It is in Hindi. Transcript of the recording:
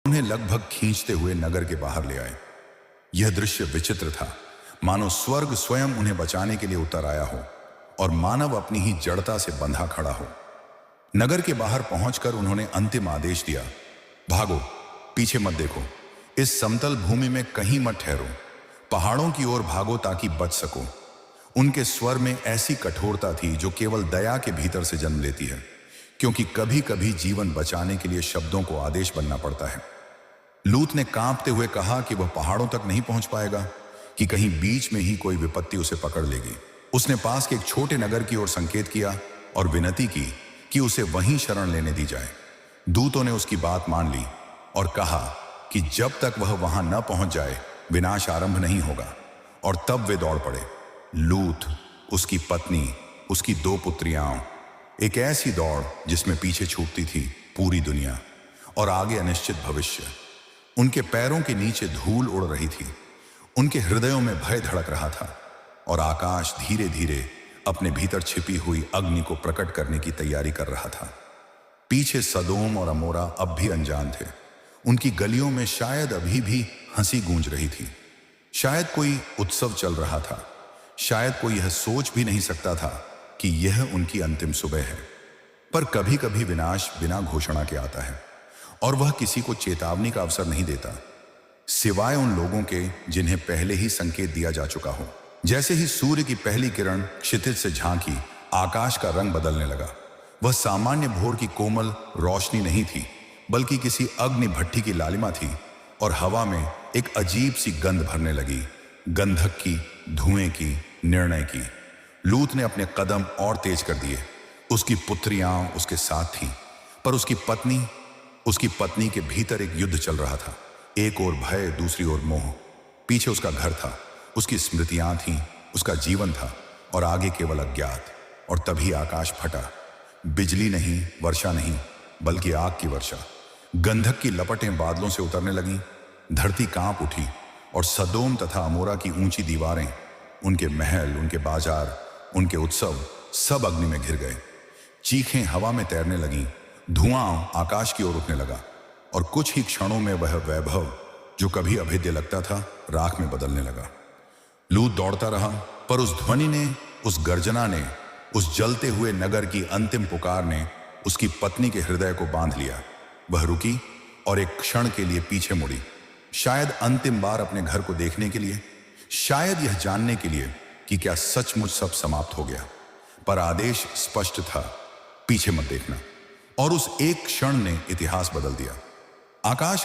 उन्हें लगभग खींचते हुए नगर के बाहर ले आए। यह दृश्य विचित्र था, मानो स्वर्ग स्वयं उन्हें बचाने के लिए उतर आया हो और मानव अपनी ही जड़ता से बंधा खड़ा हो। नगर के बाहर पहुंचकर उन्होंने अंतिम आदेश दिया, भागो, पीछे मत देखो, इस समतल भूमि में कहीं मत ठहरो, पहाड़ों की ओर भागो ताकि बच सको। उनके स्वर में ऐसी कठोरता थी जो केवल दया के भीतर से जन्म लेती है, क्योंकि कभी कभी जीवन बचाने के लिए शब्दों को आदेश बनना पड़ता है। लूत ने कांपते हुए कहा कि वह पहाड़ों तक नहीं पहुंच पाएगा, कि कहीं बीच में ही कोई विपत्ति उसे पकड़ लेगी। उसने पास के एक छोटे नगर की ओर संकेत किया और विनती की कि उसे वहीं शरण लेने दी जाए। दूतों ने उसकी बात मान ली और कहा कि जब तक वह वहां न पहुंच जाए विनाश आरंभ नहीं होगा। और तब वे दौड़ पड़े, लूत, उसकी पत्नी, उसकी 2 पुत्रियां। एक ऐसी दौड़ जिसमें पीछे छूटती थी पूरी दुनिया और आगे अनिश्चित भविष्य। उनके पैरों के नीचे धूल उड़ रही थी, उनके हृदयों में भय धड़क रहा था और आकाश धीरे धीरे अपने भीतर छिपी हुई अग्नि को प्रकट करने की तैयारी कर रहा था। पीछे सदोम और अमोरा अब भी अनजान थे। उनकी गलियों में शायद अभी भी हंसी गूंज रही थी, शायद कोई उत्सव चल रहा था, शायद कोई यह सोच भी नहीं सकता था कि यह उनकी अंतिम सुबह है। पर कभी कभी विनाश बिना घोषणा के आता है और वह किसी को चेतावनी का अवसर नहीं देता, सिवाय उन लोगों के जिन्हें पहले ही संकेत दिया जा चुका हो। जैसे ही सूर्य की पहली किरण क्षितिज से झांकी, आकाश का रंग बदलने लगा। वह सामान्य भोर की कोमल रोशनी नहीं थी, बल्कि किसी अग्नि भट्ठी की लालिमा थी और हवा में एक अजीब सी गंध भरने लगी, गंधक की, धुएं की, निर्णय की। लूत ने अपने कदम और तेज कर दिए। उसकी पुत्रियां उसके साथ थीं, पर उसकी पत्नी के भीतर एक युद्ध चल रहा था। एक ओर भय, दूसरी ओर मोह। पीछे उसका घर था, उसकी स्मृतियां थीं, उसका जीवन था और आगे केवल अज्ञात। और तभी आकाश फटा। बिजली नहीं, वर्षा नहीं, बल्कि आग की वर्षा। गंधक की लपटें बादलों से उतरने लगीं, धरती कांप उठी और सदोम तथा अमोरा की ऊंची दीवारें, उनके महल, उनके बाजार, उनके उत्सव सब अग्नि में घिर गए। चीखें हवा में तैरने लगीं, धुआं आकाश की ओर उठने लगा और कुछ ही क्षणों में वह वैभव जो कभी अभेद्य लगता था राख में बदलने लगा। लूत दौड़ता रहा, पर उस ध्वनि ने, उस गर्जना ने, उस जलते हुए नगर की अंतिम पुकार ने उसकी पत्नी के हृदय को बांध लिया। वह रुकी और एक क्षण के लिए पीछे मुड़ी, शायद अंतिम बार अपने घर को देखने के लिए, शायद यह जानने के लिए कि क्या सचमुच सब समाप्त हो गया। पर आदेश स्पष्ट था, पीछे मत देखना। और उस एक क्षण ने इतिहास बदल दिया। आकाश